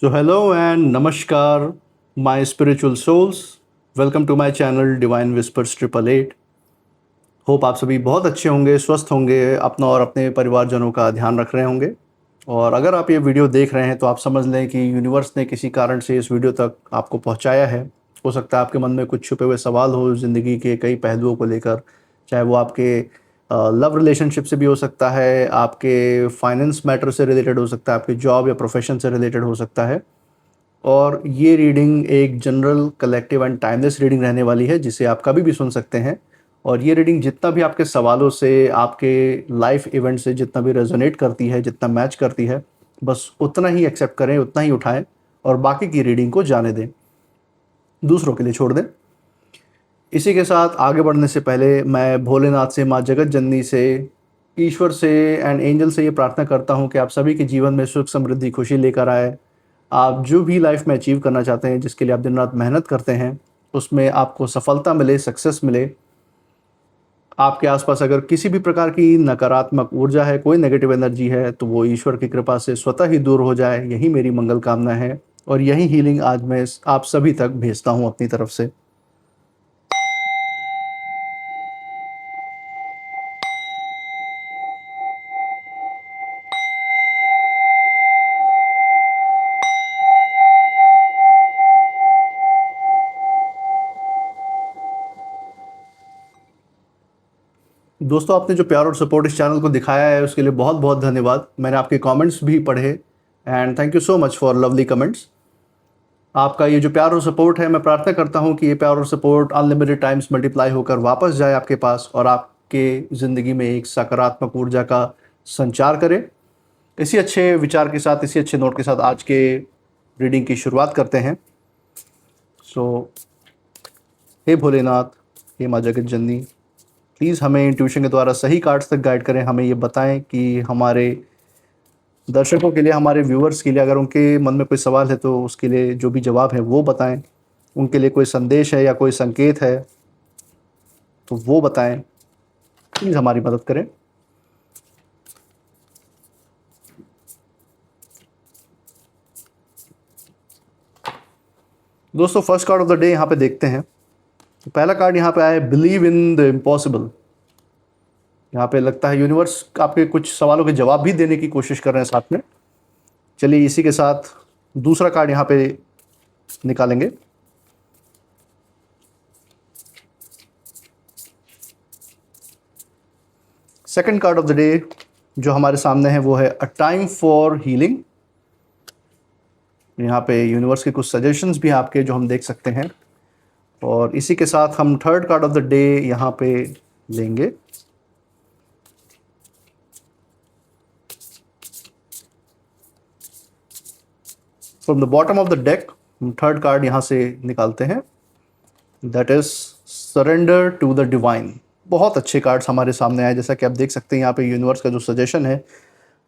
So, hello and namaskar, my spiritual souls. Welcome to my channel Divine Whispers 888. Hope आप सभी बहुत अच्छे होंगे, स्वस्थ होंगे, अपना और अपने परिवारजनों का ध्यान रख रहे होंगे। और अगर आप ये वीडियो देख रहे हैं तो आप समझ लें कि यूनिवर्स ने किसी कारण से इस वीडियो तक आपको पहुंचाया है। हो सकता है आपके मन में कुछ छुपे हुए सवाल हो ज़िंदगी के कई पहलुओं को लेकर, चाहे वो आपके लव रिलेशनशिप से भी हो सकता है, आपके फाइनेंस मैटर से रिलेटेड हो सकता है, आपके जॉब या प्रोफेशन से रिलेटेड हो सकता है। और ये रीडिंग एक general collective and timeless reading रहने वाली है, जिसे आप कभी भी सुन सकते हैं। और ये रीडिंग जितना भी आपके सवालों से, आपके लाइफ इवेंट से जितना भी रेजोनेट करती है, जितना मैच करती है, बस उतना ही एक्सेप्ट करें, उतना ही उठाएं और बाकी की रीडिंग को जाने दें, दूसरों के लिए छोड़ दें। इसी के साथ आगे बढ़ने से पहले मैं भोलेनाथ से, माँ जगत जननी से, ईश्वर से एंड एंजल से ये प्रार्थना करता हूँ कि आप सभी के जीवन में सुख, समृद्धि, खुशी लेकर आए। आप जो भी लाइफ में अचीव करना चाहते हैं, जिसके लिए आप दिन रात मेहनत करते हैं, उसमें आपको सफलता मिले, सक्सेस मिले। आपके आसपास अगर किसी भी प्रकार की नकारात्मक ऊर्जा है, कोई नेगेटिव एनर्जी है, तो वो ईश्वर की कृपा से स्वतः ही दूर हो जाए, यही मेरी मंगल कामना है। और यही हीलिंग आज मैं आप सभी तक भेजता हूँ अपनी तरफ से। दोस्तों, आपने जो प्यार और सपोर्ट इस चैनल को दिखाया है, उसके लिए बहुत बहुत धन्यवाद। मैंने आपके कमेंट्स भी पढ़े and thank you so much for lovely comments. आपका ये जो प्यार और सपोर्ट है, मैं प्रार्थना करता हूँ कि ये प्यार और सपोर्ट अनलिमिटेड टाइम्स मल्टीप्लाई होकर वापस जाए आपके पास और आपके ज़िंदगी में एक सकारात्मक ऊर्जा का संचार करे। इसी अच्छे विचार के साथ, इसी अच्छे नोट के साथ आज के रीडिंग की शुरुआत करते हैं। हे भोलेनाथ, हे माँ जगत जननी, प्लीज़ हमें इंट्यूशन के द्वारा सही कार्ड्स तक गाइड करें। हमें ये बताएं कि हमारे दर्शकों के लिए, हमारे व्यूअर्स के लिए, अगर उनके मन में कोई सवाल है तो उसके लिए जो भी जवाब है वो बताएं। उनके लिए कोई संदेश है या कोई संकेत है तो वो बताएं। प्लीज़ हमारी मदद करें। दोस्तों, first card of the day यहाँ पे देखते हैं। तो पहला कार्ड यहाँ पे आया है, बिलीव इन द इम्पॉसिबल। यहाँ पे लगता है यूनिवर्स आपके कुछ सवालों के जवाब भी देने की कोशिश कर रहे हैं साथ में। चलिए इसी के साथ दूसरा कार्ड यहाँ पे निकालेंगे। Second card of the day जो हमारे सामने है वो है अ टाइम फॉर हीलिंग। यहाँ पे यूनिवर्स के कुछ सजेशंस भी हैं आपके, जो हम देख सकते हैं। और इसी के साथ हम third card of the day यहाँ पे लेंगे। From the bottom of the deck हम थर्ड कार्ड यहाँ से निकालते हैं, that is surrender to the divine. बहुत अच्छे कार्ड्स हमारे सामने आए। जैसा कि आप देख सकते हैं, यहाँ पे यूनिवर्स का जो सजेशन है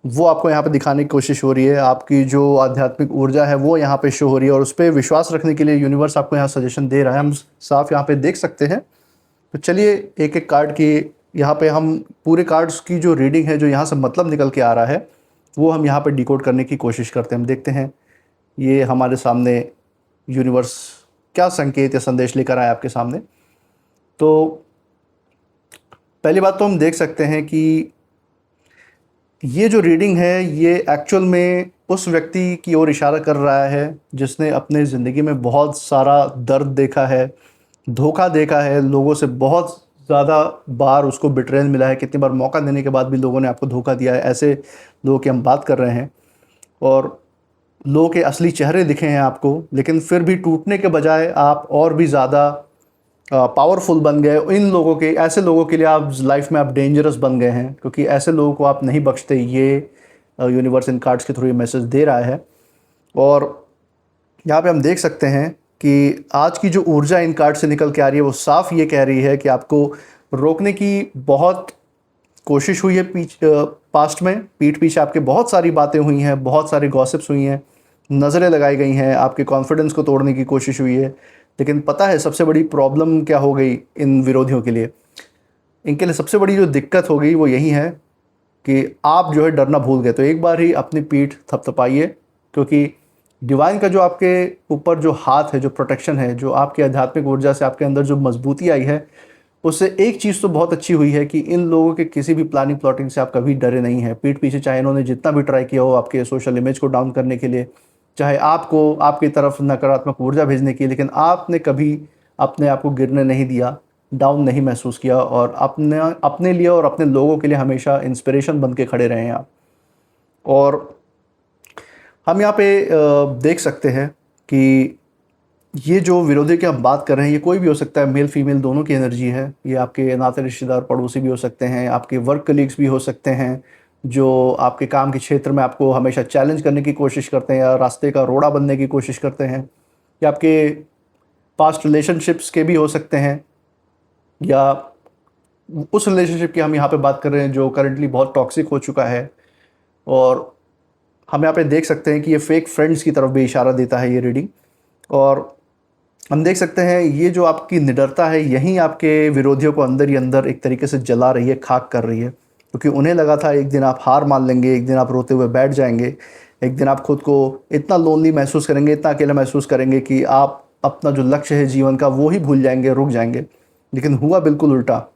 वो आपको यहाँ पे दिखाने की कोशिश हो रही है। आपकी जो आध्यात्मिक ऊर्जा है वो यहाँ पे शो हो रही है और उस पर विश्वास रखने के लिए यूनिवर्स आपको यहाँ सजेशन दे रहा है। हम साफ यहाँ पे देख सकते हैं। तो चलिए एक एक कार्ड की, यहाँ पे हम पूरे कार्ड्स की जो रीडिंग है, जो यहाँ से मतलब निकल के आ रहा है, वो हम यहाँ पे डिकोड करने की कोशिश करते हैं। हम देखते हैं ये हमारे सामने यूनिवर्स क्या संकेत या संदेश लेकर आया आपके सामने। तो पहली बात तो हम देख सकते हैं कि ये जो रीडिंग है ये एक्चुअल में उस व्यक्ति की ओर इशारा कर रहा है जिसने अपने ज़िंदगी में बहुत सारा दर्द देखा है, धोखा देखा है, लोगों से बहुत ज़्यादा बार उसको बिट्रेयल मिला है। कितनी बार मौका देने के बाद भी लोगों ने आपको धोखा दिया है, ऐसे लोगों की हम बात कर रहे हैं। और लोगों के असली चेहरे दिखे हैं आपको, लेकिन फिर भी टूटने के बजाय आप और भी ज़्यादा पावरफुल बन गए। इन लोगों के, ऐसे लोगों के लिए आप लाइफ में आप डेंजरस बन गए हैं, क्योंकि ऐसे लोगों को आप नहीं बख्शते। ये यूनिवर्स इन कार्ड्स के थ्रू ये मैसेज दे रहा है। और यहाँ पे हम देख सकते हैं कि आज की जो ऊर्जा इन कार्ड से निकल के आ रही है वो साफ ये कह रही है कि आपको रोकने की बहुत कोशिश हुई है पास्ट में, पीठ पीछे आपके बहुत सारी बातें हुई हैं, बहुत सारी गॉसिप्स हुई हैं, नज़रें लगाई गई हैं, आपके कॉन्फिडेंस को तोड़ने की कोशिश हुई है। लेकिन पता है सबसे बड़ी प्रॉब्लम क्या हो गई इन विरोधियों के लिए? इनके लिए सबसे बड़ी जो दिक्कत हो गई वो यही है कि आप जो है डरना भूल गए। तो एक बार ही अपनी पीठ थपथपाइए, क्योंकि डिवाइन का जो आपके ऊपर जो हाथ है, जो प्रोटेक्शन है, जो आपकी आध्यात्मिक ऊर्जा से आपके अंदर जो मजबूती आई है, उससे एक चीज़ तो बहुत अच्छी हुई है कि इन लोगों के किसी भी प्लानिंग प्लॉटिंग से आप कभी डरे नहीं हैं। पीठ पीछे चाहे इन्होंने जितना भी ट्राई किया हो आपके सोशल इमेज को डाउन करने के लिए, चाहे आपको आपकी तरफ नकारात्मक ऊर्जा भेजने की, लेकिन आपने कभी अपने आप को गिरने नहीं दिया, डाउन नहीं महसूस किया, और अपने अपने लिए और अपने लोगों के लिए हमेशा इंस्पिरेशन बन के खड़े रहे हैं आप। और हम यहाँ पे देख सकते हैं कि ये जो विरोधी की हम बात कर रहे हैं, ये कोई भी हो सकता है, मेल फीमेल दोनों की एनर्जी है। ये आपके नाते रिश्तेदार पड़ोसी भी हो सकते हैं, आपके वर्क कलीग्स भी हो सकते हैं, जो आपके काम के क्षेत्र में आपको हमेशा चैलेंज करने की कोशिश करते हैं या रास्ते का रोड़ा बनने की कोशिश करते हैं, या आपके पास्ट रिलेशनशिप्स के भी हो सकते हैं, या उस रिलेशनशिप की हम यहाँ पे बात कर रहे हैं जो करंटली बहुत टॉक्सिक हो चुका है। और हम यहाँ पे देख सकते हैं कि ये फेक फ्रेंड्स की तरफ भी इशारा देता है ये रीडिंग। और हम देख सकते हैं ये जो आपकी निडरता है, यही आपके विरोधियों को अंदर ही अंदर एक तरीके से जला रही है, खाक कर रही है, क्योंकि उन्हें लगा था एक दिन आप हार मान लेंगे, एक दिन आप रोते हुए बैठ जाएंगे, एक दिन आप खुद को इतना लोनली महसूस करेंगे, इतना अकेला महसूस करेंगे कि आप अपना जो लक्ष्य है जीवन का वो ही भूल जाएंगे, रुक जाएंगे। लेकिन हुआ बिल्कुल उल्टा।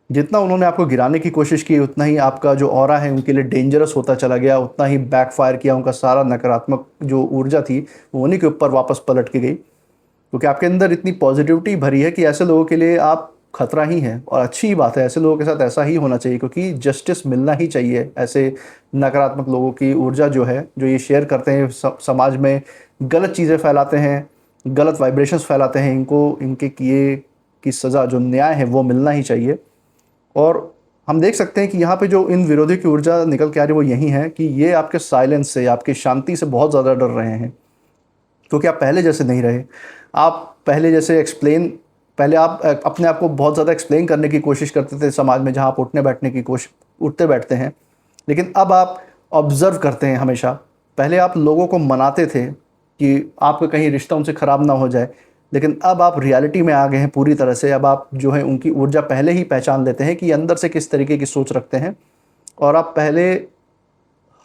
जितना उन्होंने आपको गिराने की कोशिश की, उतना ही आपका जो ऑरा है उनके लिए डेंजरस होता चला गया, उतना ही बैकफायर किया। उनका सारा नकारात्मक जो ऊर्जा थी वो उन्हीं के ऊपर वापस पलट के गई, क्योंकि आपके अंदर इतनी पॉजिटिविटी भरी है कि ऐसे लोगों के लिए आप खतरा ही हैं। और अच्छी बात है, ऐसे लोगों के साथ ऐसा ही होना चाहिए, क्योंकि जस्टिस मिलना ही चाहिए। ऐसे नकारात्मक लोगों की ऊर्जा जो है, जो ये शेयर करते हैं, समाज में गलत चीज़ें फैलाते हैं, गलत वाइब्रेशंस फैलाते हैं, इनको इनके किए की सज़ा, जो न्याय है, वो मिलना ही चाहिए। और हम देख सकते हैं कि यहाँ पे जो इन विरोधी की ऊर्जा निकल के आ रही है वो यही है कि ये आपके साइलेंस से, आपकी शांति से बहुत ज़्यादा डर रहे हैं, क्योंकि आप पहले जैसे नहीं रहे। आप पहले जैसे पहले आप अपने आप को बहुत ज़्यादा एक्सप्लेन करने की कोशिश करते थे समाज में, जहाँ आप उठने बैठने की उठते बैठते हैं, लेकिन अब आप ऑब्ज़र्व करते हैं हमेशा। पहले आप लोगों को मनाते थे कि आपका कहीं रिश्ता उनसे ख़राब ना हो जाए, लेकिन अब आप रियलिटी में आ गए हैं पूरी तरह से। अब आप जो है उनकी ऊर्जा पहले ही पहचान लेते हैं कि अंदर से किस तरीके की सोच रखते हैं, और आप पहले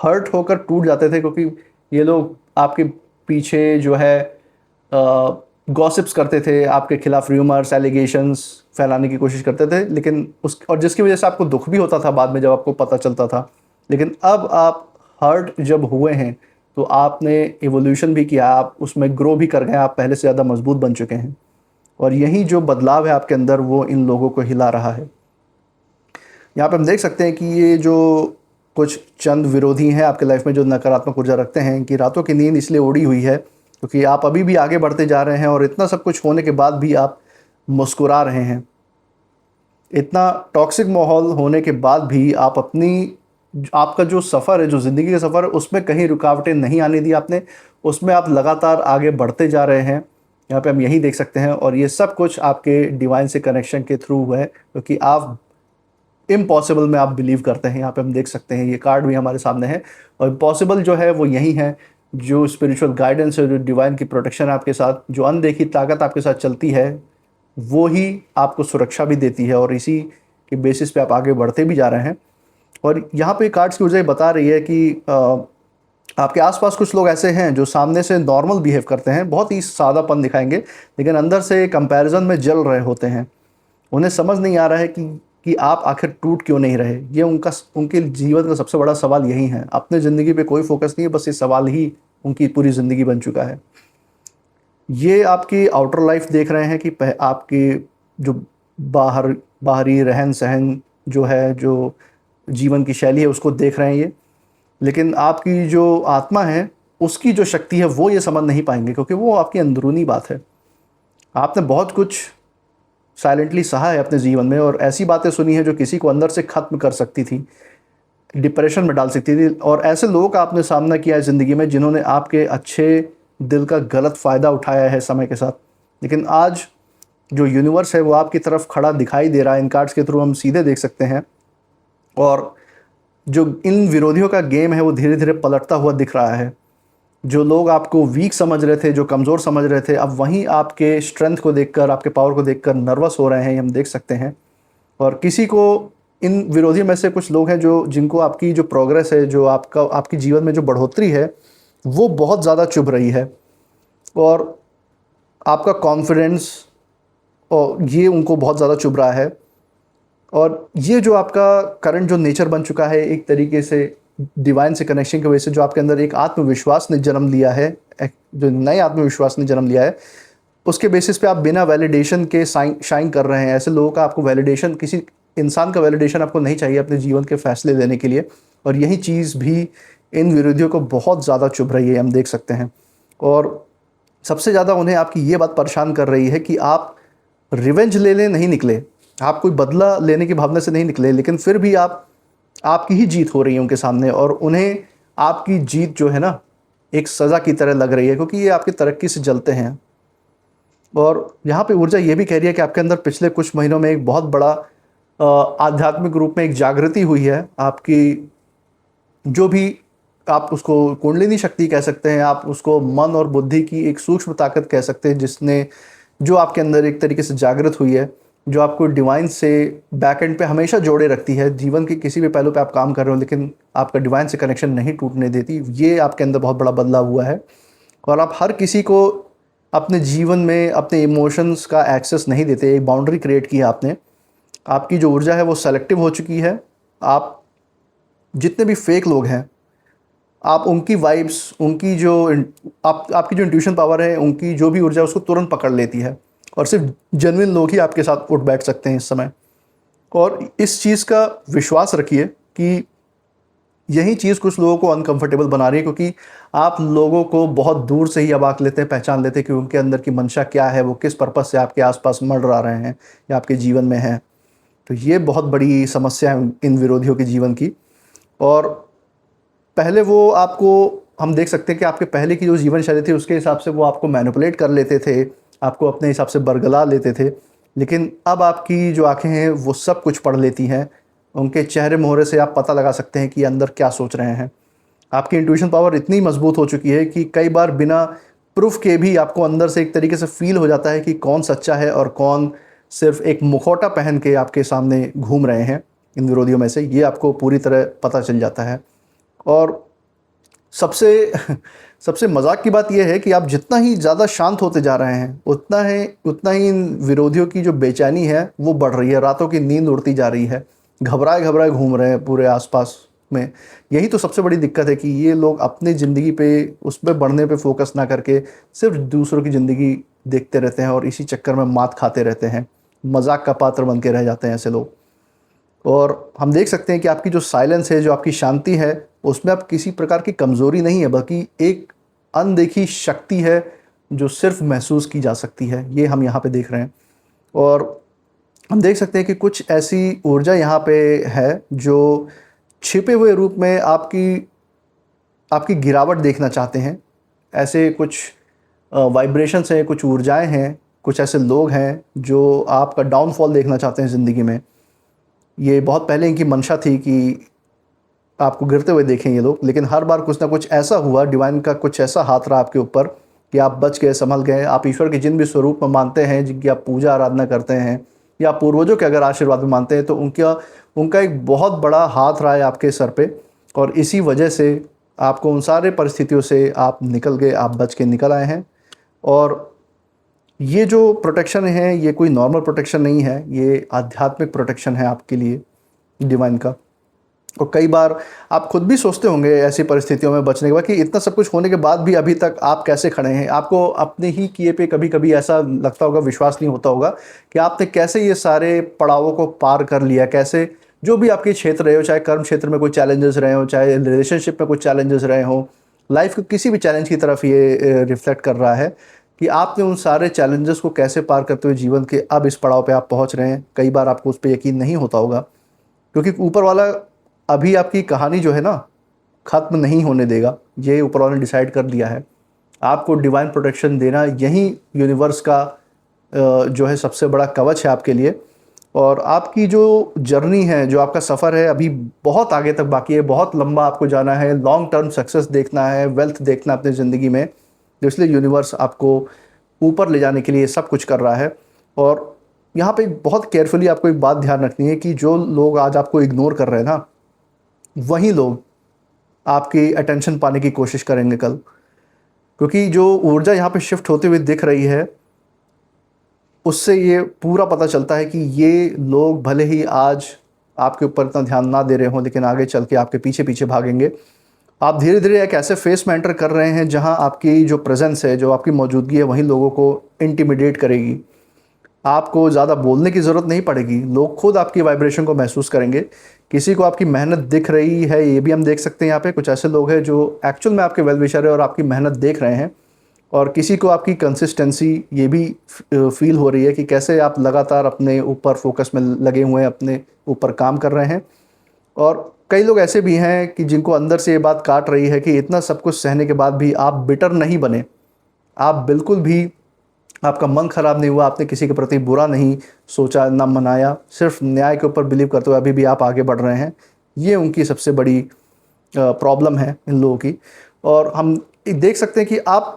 हर्ट होकर टूट जाते थे, क्योंकि ये लोग आपके पीछे जो है गॉसिप्स करते थे, आपके खिलाफ र्यूमर्स, एलिगेशंस फैलाने की कोशिश करते थे, लेकिन जिसकी वजह से आपको दुख भी होता था बाद में जब आपको पता चलता था। लेकिन अब आप हर्ट जब हुए हैं तो आपने एवोल्यूशन भी किया, आप उसमें ग्रो भी कर गए, आप पहले से ज़्यादा मजबूत बन चुके हैं। और यही जो बदलाव है आपके अंदर, वो इन लोगों को हिला रहा है। यहाँ पे हम देख सकते हैं कि ये जो कुछ चंद विरोधी हैं आपके लाइफ में जो नकारात्मक ऊर्जा रखते हैं, कि रातों की नींद इसलिए उड़ी हुई है क्योंकि आप अभी भी आगे बढ़ते जा रहे हैं, और इतना सब कुछ होने के बाद भी आप मुस्कुरा रहे हैं। इतना टॉक्सिक माहौल होने के बाद भी आप आपका जो सफ़र है, जो ज़िंदगी का सफ़र है, उसमें कहीं रुकावटें नहीं आने दी आपने। उसमें आप लगातार आगे बढ़ते जा रहे हैं। यहाँ पे हम यही देख सकते हैं, और ये सब कुछ आपके डिवाइन से कनेक्शन के थ्रू है, क्योंकि आप इम्पॉसिबल में आप बिलीव करते हैं। यहाँ पे हम देख सकते हैं, ये कार्ड भी हमारे सामने है, और इम्पॉसिबल जो है वो यही है। जो स्पिरिचुअल गाइडेंस है, जो डिवाइन की प्रोटेक्शन है आपके साथ, जो अनदेखी ताकत आपके साथ चलती है, वो ही आपको सुरक्षा भी देती है, और इसी के बेसिस पे आप आगे बढ़ते भी जा रहे हैं। और यहाँ पे कार्ड्स की ऊर्जा बता रही है कि आपके आसपास कुछ लोग ऐसे हैं जो सामने से नॉर्मल बिहेव करते हैं, बहुत ही सादापन दिखाएंगे, लेकिन अंदर से कंपैरिजन में जल रहे होते हैं। उन्हें समझ नहीं आ रहा है कि आप आखिर टूट क्यों नहीं रहे। ये उनके जीवन का सबसे बड़ा सवाल यही है। अपने ज़िंदगी पे कोई फोकस नहीं है, बस ये सवाल ही उनकी पूरी ज़िंदगी बन चुका है। ये आपकी आउटर लाइफ देख रहे हैं कि आपकी जो बाहरी रहन सहन जो है, जो जीवन की शैली है, उसको देख रहे हैं ये। लेकिन आपकी जो आत्मा है, उसकी जो शक्ति है, वो ये समझ नहीं पाएंगे, क्योंकि वो आपकी अंदरूनी बात है। आपने बहुत कुछ साइलेंटली सहा है अपने जीवन में, और ऐसी बातें सुनी हैं जो किसी को अंदर से ख़त्म कर सकती थी, डिप्रेशन में डाल सकती थी। और ऐसे लोगों का आपने सामना किया है ज़िंदगी में, जिन्होंने आपके अच्छे दिल का गलत फ़ायदा उठाया है समय के साथ। लेकिन आज जो यूनिवर्स है वो आपकी तरफ खड़ा दिखाई दे रहा है। इन कार्ड्स के थ्रू हम सीधे देख सकते हैं, और जो इन विरोधियों का गेम है वो धीरे धीरे पलटता हुआ दिख रहा है। जो लोग आपको वीक समझ रहे थे, जो कमज़ोर समझ रहे थे, अब वहीं आपके स्ट्रेंथ को देखकर, आपके पावर को देखकर नर्वस हो रहे हैं, ये हम देख सकते हैं। और किसी को, इन विरोधियों में से कुछ लोग हैं जिनको आपकी जो प्रोग्रेस है, जो आपकी जीवन में जो बढ़ोतरी है, वो बहुत ज़्यादा चुभ रही है, और आपका कॉन्फिडेंस और ये उनको बहुत ज़्यादा चुभ रहा है। और ये जो आपका करंट जो नेचर बन चुका है एक तरीके से डिवाइन से कनेक्शन की वजह से, जो आपके अंदर एक आत्मविश्वास ने जन्म लिया है, एक जो नए आत्मविश्वास ने जन्म लिया है, उसके बेसिस पे आप बिना वैलिडेशन के शाइन कर रहे हैं। ऐसे लोगों का आपको वैलिडेशन, किसी इंसान का वैलिडेशन आपको नहीं चाहिए अपने जीवन के फैसले लेने के लिए। और यही चीज़ भी इन विरोधियों को बहुत ज़्यादा चुभ रही है, हम देख सकते हैं। और सबसे ज़्यादा उन्हें आपकी ये बात परेशान कर रही है कि आप रिवेंज लेने नहीं निकले, आप कोई बदला लेने की भावना से नहीं निकले, लेकिन फिर भी आपकी ही जीत हो रही है उनके सामने, और उन्हें आपकी जीत जो है ना एक सज़ा की तरह लग रही है, क्योंकि ये आपकी तरक्की से जलते हैं। और यहाँ पे ऊर्जा ये भी कह रही है कि आपके अंदर पिछले कुछ महीनों में एक बहुत बड़ा आध्यात्मिक रूप में एक जागृति हुई है। आपकी जो भी आप उसको कुंडलिनी शक्ति कह सकते हैं, आप उसको मन और बुद्धि की एक सूक्ष्म ताकत कह सकते हैं, जिसने जो आपके अंदर एक तरीके से जागृत हुई है, जो आपको डिवाइन से बैक एंड पे हमेशा जोड़े रखती है। जीवन के किसी भी पहलू पे आप काम कर रहे हो लेकिन आपका डिवाइन से कनेक्शन नहीं टूटने देती, ये आपके अंदर बहुत बड़ा बदलाव हुआ है। और आप हर किसी को अपने जीवन में अपने इमोशंस का एक्सेस नहीं देते, एक बाउंड्री क्रिएट की है आपने। आपकी जो ऊर्जा है वो सेलेक्टिव हो चुकी है। आप जितने भी फेक लोग हैं, आप उनकी वाइब्स, उनकी जो आपकी जो इंट्यूशन पावर है, उनकी जो भी ऊर्जा है उसको तुरंत पकड़ लेती है, और सिर्फ जेन्युइन लोग ही आपके साथ उठ बैठ सकते हैं इस समय। और इस चीज़ का विश्वास रखिए कि यही चीज़ कुछ लोगों को अनकंफर्टेबल बना रही है, क्योंकि आप लोगों को बहुत दूर से ही अब आँक लेते हैं, पहचान लेते हैं कि उनके अंदर की मंशा क्या है, वो किस पर्पज़ से आपके आसपास मंडरा रहे हैं या आपके जीवन में हैं। तो ये बहुत बड़ी समस्या है इन विरोधियों के जीवन की। और पहले वो आपको, हम देख सकते हैं कि आपके पहले की जो जीवन शैली थी उसके हिसाब से वो आपको मैनिपुलेट कर लेते थे, आपको अपने हिसाब से बरगला लेते थे। लेकिन अब आपकी जो आंखें हैं वो सब कुछ पढ़ लेती हैं, उनके चेहरे मोहरे से आप पता लगा सकते हैं कि अंदर क्या सोच रहे हैं। आपकी इंट्यूशन पावर इतनी मजबूत हो चुकी है कि कई बार बिना प्रूफ के भी आपको अंदर से एक तरीके से फील हो जाता है कि कौन सच्चा है और कौन सिर्फ एक मुखौटा पहन के आपके सामने घूम रहे हैं इन विरोधियों में से, ये आपको पूरी तरह पता चल जाता है। और सबसे सबसे मजाक की बात यह है कि आप जितना ही ज़्यादा शांत होते जा रहे हैं उतना ही इन विरोधियों की जो बेचैनी है वो बढ़ रही है, रातों की नींद उड़ती जा रही है, घबराए घबराए घूम रहे हैं पूरे आसपास में। यही तो सबसे बड़ी दिक्कत है कि ये लोग अपनी ज़िंदगी पे, उस पर बढ़ने पे फोकस ना करके सिर्फ दूसरों की ज़िंदगी देखते रहते हैं, और इसी चक्कर में मात खाते रहते हैं, मजाक का पात्र बन के रह जाते हैं ऐसे लोग। और हम देख सकते हैं कि आपकी जो साइलेंस है, जो आपकी शांति है, उसमें अब किसी प्रकार की कमज़ोरी नहीं है, बल्कि एक अनदेखी शक्ति है जो सिर्फ महसूस की जा सकती है, ये हम यहाँ पे देख रहे हैं। और हम देख सकते हैं कि कुछ ऐसी ऊर्जा यहाँ पे है जो छिपे हुए रूप में आपकी आपकी गिरावट देखना चाहते हैं। ऐसे कुछ वाइब्रेशंस हैं, कुछ ऊर्जाएं हैं, कुछ ऐसे लोग हैं जो आपका डाउनफॉल देखना चाहते हैं ज़िंदगी में। ये बहुत पहले इनकी मंशा थी कि आपको गिरते हुए देखें ये लोग, लेकिन हर बार कुछ ना कुछ ऐसा हुआ, डिवाइन का कुछ ऐसा हाथ रहा आपके ऊपर कि आप बच गए, संभल गए। आप ईश्वर के जिन भी स्वरूप में मानते हैं, जिनकी आप पूजा आराधना करते हैं, या पूर्वजों के अगर आशीर्वाद में मानते हैं, तो उनका एक बहुत बड़ा हाथ रहा है आपके सर पे। और इसी वजह से आपको उन सारे परिस्थितियों से आप निकल गए, आप बच के निकल आए हैं। और ये जो प्रोटेक्शन है ये कोई नॉर्मल प्रोटेक्शन नहीं है, ये आध्यात्मिक प्रोटेक्शन है आपके लिए डिवाइन का। और कई बार आप खुद भी सोचते होंगे ऐसी परिस्थितियों में बचने के बाद कि इतना सब कुछ होने के बाद भी अभी तक आप कैसे खड़े हैं। आपको अपने ही किए पे कभी कभी ऐसा लगता होगा, विश्वास नहीं होता होगा कि आपने कैसे ये सारे पड़ावों को पार कर लिया, कैसे जो भी आपके क्षेत्र रहे हो, चाहे कर्म क्षेत्र में कोई चैलेंजेस रहे हो, चाहे रिलेशनशिप में कुछ चैलेंजेस रहे हो, लाइफ के किसी भी चैलेंज की तरफ ये रिफ्लेक्ट कर रहा है कि आपने उन सारे चैलेंजेस को कैसे पार करते हुए जीवन के अब इस पड़ाव पे आप पहुंच रहे हैं। कई बार आपको उस पर यकीन नहीं होता होगा, क्योंकि ऊपर वाला अभी आपकी कहानी जो है ना ख़त्म नहीं होने देगा, ये ऊपर वाले ने डिसाइड कर दिया है। आपको डिवाइन प्रोटेक्शन देना यही यूनिवर्स का जो है सबसे बड़ा कवच है आपके लिए। और आपकी जो जर्नी है, जो आपका सफ़र है, अभी बहुत आगे तक बाकी है, बहुत लंबा आपको जाना है, लॉन्ग टर्म सक्सेस देखना है, वेल्थ देखना अपनी ज़िंदगी में। तो इसलिए यूनिवर्स आपको ऊपर ले जाने के लिए सब कुछ कर रहा है। और यहाँ पे बहुत केयरफुली आपको एक बात ध्यान रखनी है कि जो लोग आज आपको इग्नोर कर रहे हैं ना, वही लोग आपकी अटेंशन पाने की कोशिश करेंगे कल, क्योंकि जो ऊर्जा यहाँ पे शिफ्ट होते हुए दिख रही है उससे ये पूरा पता चलता है कि ये लोग भले ही आज आपके ऊपर इतना ध्यान ना दे रहे हों, लेकिन आगे चल के आपके पीछे पीछे भागेंगे। आप धीरे धीरे एक ऐसे फेस में एंटर कर रहे हैं जहां आपकी जो प्रेजेंस है, जो आपकी मौजूदगी है, वहीं लोगों को इंटिमिडेट करेगी। आपको ज़्यादा बोलने की ज़रूरत नहीं पड़ेगी, लोग खुद आपकी वाइब्रेशन को महसूस करेंगे। किसी को आपकी मेहनत दिख रही है, ये भी हम देख सकते हैं। यहाँ पे कुछ ऐसे लोग हैं जो एक्चुअल में आपके वेल विशर है और आपकी मेहनत देख रहे हैं, और किसी को आपकी कंसिस्टेंसी ये भी फील हो रही है कि कैसे आप लगातार अपने ऊपर फोकस में लगे हुए हैं, अपने ऊपर काम कर रहे हैं। और कई लोग ऐसे भी हैं कि जिनको अंदर से ये बात काट रही है कि इतना सब कुछ सहने के बाद भी आप बिटर नहीं बने, आप बिल्कुल भी, आपका मन खराब नहीं हुआ, आपने किसी के प्रति बुरा नहीं सोचा ना मनाया, सिर्फ न्याय के ऊपर बिलीव करते हुए अभी भी आप आगे बढ़ रहे हैं। ये उनकी सबसे बड़ी प्रॉब्लम है इन लोगों की। और हम देख सकते हैं कि आप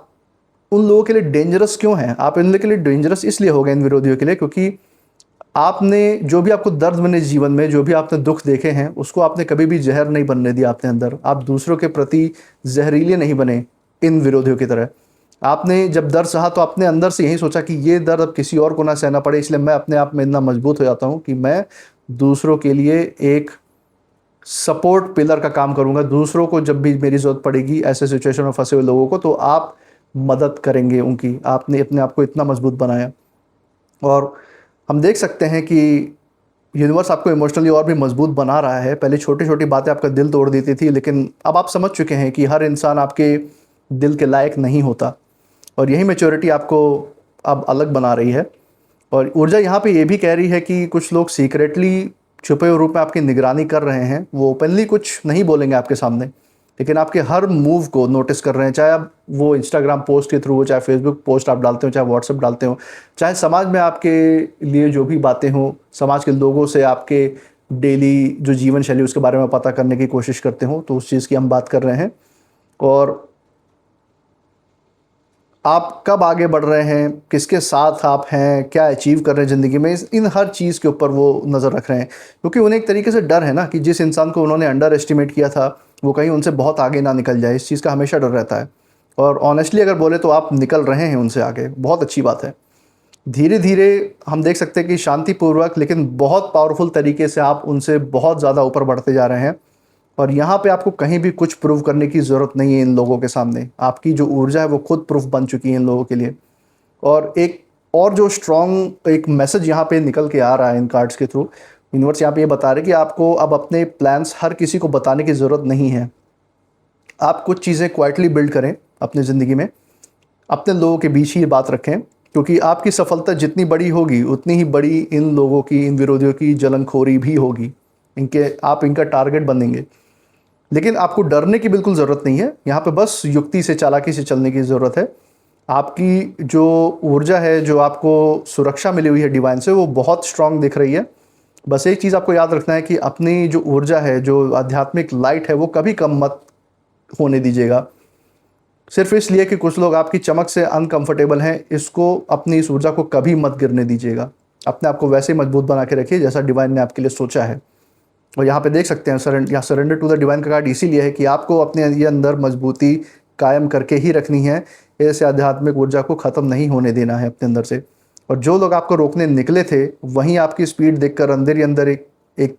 उन लोगों के लिए डेंजरस क्यों हैं। आप इन लोगों के लिए डेंजरस इसलिए हो गए, इन विरोधियों के लिए, क्योंकि आपने जो भी आपको दर्द बने जीवन में, जो भी आपने दुख देखे हैं, उसको आपने कभी भी जहर नहीं बनने दिया अपने अंदर। आप दूसरों के प्रति जहरीले नहीं बने इन विरोधियों की तरह। आपने जब दर्द सहा तो अपने अंदर से यही सोचा कि ये दर्द अब किसी और को ना सहना पड़े, इसलिए मैं अपने आप में इतना मजबूत हो जाता हूँ कि मैं दूसरों के लिए एक सपोर्ट पिलर का काम करूंगा। दूसरों को जब भी मेरी ज़रूरत पड़ेगी, ऐसे सिचुएशन में फंसे हुए लोगों को, तो आप मदद करेंगे उनकी। आपने अपने आप को इतना मजबूत बनाया। और हम देख सकते हैं कि यूनिवर्स आपको इमोशनली और भी मजबूत बना रहा है। पहले छोटी छोटी बातें आपका दिल तोड़ देती थी, लेकिन अब आप समझ चुके हैं कि हर इंसान आपके दिल के लायक नहीं होता, और यही मैच्योरिटी आपको अब अलग बना रही है। और ऊर्जा यहाँ पे ये भी कह रही है कि कुछ लोग सीक्रेटली छुपे हुए रूप में आपकी निगरानी कर रहे हैं। वो ओपनली कुछ नहीं बोलेंगे आपके सामने, लेकिन आपके हर मूव को नोटिस कर रहे हैं। चाहे आप वो इंस्टाग्राम पोस्ट के थ्रू हो, चाहे फेसबुक पोस्ट आप डालते हो, चाहे व्हाट्सएप डालते हो, चाहे समाज में आपके लिए जो भी बातें हो, समाज के लोगों से आपके डेली जो जीवन शैली उसके बारे में पता करने की कोशिश करते हो, तो उस चीज़ की हम बात कर रहे हैं। और आप कब आगे बढ़ रहे हैं, किसके साथ आप हैं, क्या अचीव कर रहे हैं ज़िंदगी में, इन हर चीज़ के ऊपर वो नज़र रख रहे हैं। क्योंकि उन्हें एक तरीके से डर है ना कि जिस इंसान को उन्होंने अंडर एस्टिमेट किया था वो कहीं उनसे बहुत आगे ना निकल जाए। इस चीज़ का हमेशा डर रहता है। और ऑनेस्टली अगर बोले तो आप निकल रहे हैं उनसे आगे, बहुत अच्छी बात है। धीरे धीरे हम देख सकते हैं कि शांतिपूर्वक लेकिन बहुत पावरफुल तरीके से आप उनसे बहुत ज़्यादा ऊपर बढ़ते जा रहे हैं। और यहाँ पे आपको कहीं भी कुछ प्रूव करने की ज़रूरत नहीं है इन लोगों के सामने। आपकी जो ऊर्जा है वो खुद प्रूफ बन चुकी है इन लोगों के लिए। और एक और जो स्ट्रॉन्ग एक मैसेज यहाँ पे निकल के आ रहा है इन कार्ड्स के थ्रू, यूनिवर्स यहाँ पे ये बता रहे हैं कि आपको अब अपने प्लान्स हर किसी को बताने की ज़रूरत नहीं है। आप कुछ चीज़ें क्वाइटली बिल्ड करें अपनी ज़िंदगी में, अपने लोगों के बीच ही ये बात रखें, क्योंकि आपकी सफलता जितनी बड़ी होगी उतनी ही बड़ी इन लोगों की, इन विरोधियों की जलनखोरी भी होगी। आप इनका टारगेट बनेंगे। लेकिन आपको डरने की बिल्कुल ज़रूरत नहीं है। यहाँ पे बस युक्ति से, चालाकी से चलने की ज़रूरत है। आपकी जो ऊर्जा है, जो आपको सुरक्षा मिली हुई है डिवाइन से, वो बहुत स्ट्रांग दिख रही है। बस एक चीज़ आपको याद रखना है कि अपनी जो ऊर्जा है, जो आध्यात्मिक लाइट है, वो कभी कम मत होने दीजिएगा। सिर्फ इसलिए कि कुछ लोग आपकी चमक से अनकंफर्टेबल हैं, इसको, अपनी इस ऊर्जा को कभी मत गिरने दीजिएगा। अपने आप को वैसे ही मजबूत बना के रखिए जैसा डिवाइन ने आपके लिए सोचा है। और यहाँ पे देख सकते हैं सरेंडर टू द डिवाइन का कार्ड इसीलिए है कि आपको अपने ये अंदर मजबूती कायम करके ही रखनी है। ऐसे आध्यात्मिक ऊर्जा को ख़त्म नहीं होने देना है अपने अंदर से। और जो लोग आपको रोकने निकले थे, वहीं आपकी स्पीड देखकर अंदर ही अंदर एक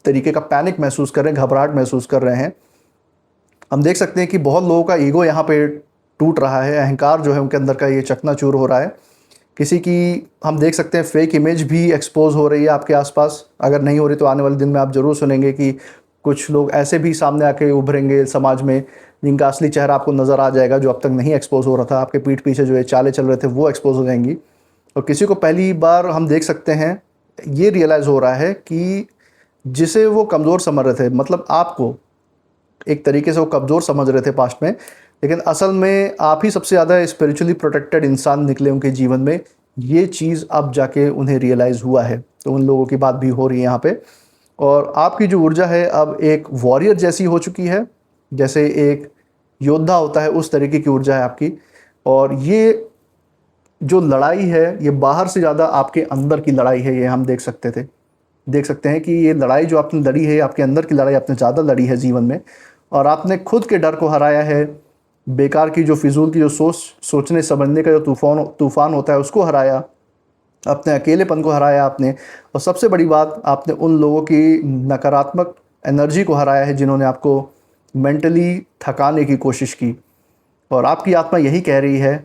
तरीके का पैनिक महसूस कर रहे हैं, घबराहट महसूस कर रहे हैं। हम देख सकते हैं कि बहुत लोगों का ईगो यहाँ पे टूट रहा है, अहंकार जो है उनके अंदर का ये चकनाचूर हो रहा है। किसी की हम देख सकते हैं फेक इमेज भी एक्सपोज हो रही है आपके आसपास। अगर नहीं हो रही तो आने वाले दिन में आप ज़रूर सुनेंगे कि कुछ लोग ऐसे भी सामने आके उभरेंगे समाज में, जिनका असली चेहरा आपको नज़र आ जाएगा, जो अब तक नहीं एक्सपोज हो रहा था। आपके पीठ पीछे जो ये चालें चल रहे थे वो एक्सपोज हो जाएंगी। और किसी को पहली बार हम देख सकते हैं ये रियलाइज़ हो रहा है कि जिसे वो कमज़ोर समझ रहे थे, मतलब आपको एक तरीके से वो कमज़ोर समझ रहे थे पास्ट में, लेकिन असल में आप ही सबसे ज़्यादा स्पिरिचुअली प्रोटेक्टेड इंसान निकले उनके जीवन में। ये चीज़ अब जाके उन्हें रियलाइज़ हुआ है। तो उन लोगों की बात भी हो रही है यहाँ पे। और आपकी जो ऊर्जा है अब एक वॉरियर जैसी हो चुकी है, जैसे एक योद्धा होता है उस तरीके की ऊर्जा है आपकी। और ये जो लड़ाई है ये बाहर से ज़्यादा आपके अंदर की लड़ाई है, ये हम देख सकते हैं कि ये लड़ाई जो आपने लड़ी है, आपके अंदर की लड़ाई आपने ज़्यादा लड़ी है जीवन में। और आपने खुद के डर को हराया है, बेकार की जो फिजूल की जो सोचने समझने का जो तूफान होता है उसको हराया, अपने अकेलेपन को हराया आपने, और सबसे बड़ी बात आपने उन लोगों की नकारात्मक एनर्जी को हराया है जिन्होंने आपको मेंटली थकाने की कोशिश की। और आपकी आत्मा यही कह रही है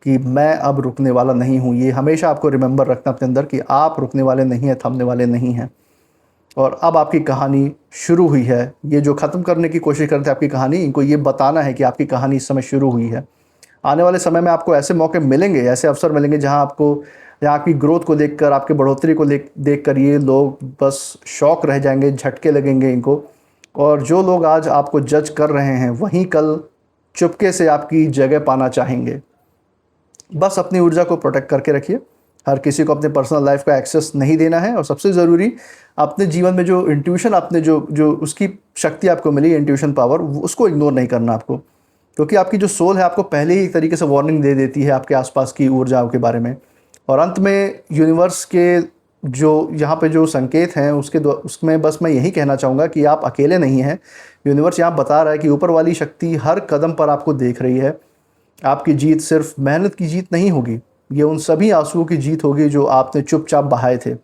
कि मैं अब रुकने वाला नहीं हूँ। ये हमेशा आपको रिमेंबर रखना अपने अंदर कि आप रुकने वाले नहीं हैं, थमने वाले नहीं हैं। और अब आपकी कहानी शुरू हुई है। ये जो ख़त्म करने की कोशिश करते हैं आपकी कहानी, इनको ये बताना है कि आपकी कहानी इस समय शुरू हुई है। आने वाले समय में आपको ऐसे मौके मिलेंगे, ऐसे अवसर मिलेंगे जहाँ आपकी ग्रोथ को देखकर, आपके बढ़ोतरी को देखकर ये लोग बस शॉक रह जाएंगे, झटके लगेंगे इनको। और जो लोग आज आपको जज कर रहे हैं वहीं कल चुपके से आपकी जगह पाना चाहेंगे। बस अपनी ऊर्जा को प्रोटेक्ट करके रखिए। हर किसी को अपने पर्सनल लाइफ का एक्सेस नहीं देना है। और सबसे ज़रूरी, अपने जीवन में जो इंट्यूशन आपने जो उसकी शक्ति आपको मिली, इंट्यूशन पावर, उसको इग्नोर नहीं करना आपको। क्योंकि आपकी जो सोल है आपको पहले ही एक तरीके से वार्निंग दे देती है आपके आसपास की ऊर्जाओं के बारे में। और अंत में यूनिवर्स के जो यहाँ पे जो संकेत हैं उसमें बस मैं यही कहना चाहूँगा कि आप अकेले नहीं हैं। यूनिवर्स यहाँ बता रहा है कि ऊपर वाली शक्ति हर कदम पर आपको देख रही है। आपकी जीत सिर्फ मेहनत की जीत नहीं होगी, ये उन सभी आंसुओं की जीत होगी जो आपने चुपचाप बहाए थे।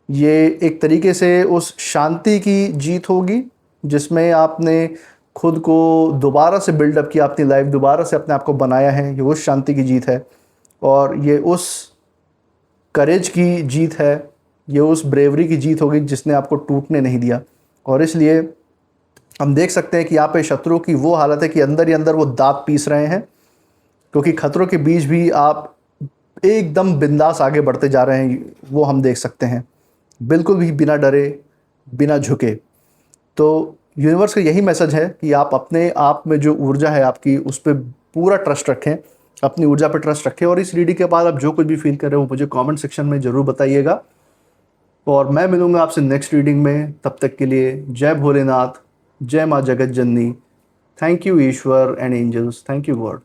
ये एक तरीके से उस शांति की जीत होगी जिसमें आपने खुद को दोबारा से बिल्डअप किया, अपनी लाइफ दोबारा से अपने आप को बनाया है। ये उस शांति की जीत है, और ये उस करेज की जीत है, ये उस ब्रेवरी की जीत होगी जिसने आपको टूटने नहीं दिया। और इसलिए हम देख सकते हैं कि यहाँ पे शत्रु की वो हालत है कि अंदर ही अंदर वो दांत पीस रहे हैं, क्योंकि खतरों के बीच भी आप एकदम बिंदास आगे बढ़ते जा रहे हैं, वो हम देख सकते हैं, बिल्कुल भी बिना डरे, बिना झुके। तो यूनिवर्स का यही मैसेज है कि आप अपने आप में जो ऊर्जा है आपकी, उस पर पूरा ट्रस्ट रखें, अपनी ऊर्जा पर ट्रस्ट रखें। और इस रीडिंग के बाद आप जो कुछ भी फील कर रहे हो मुझे कमेंट सेक्शन में ज़रूर बताइएगा। और मैं मिलूँगा आपसे नेक्स्ट रीडिंग में। तब तक के लिए जय भोलेनाथ, जय माँ जगत जननी। थैंक यू ईश्वर and angels, thank you God.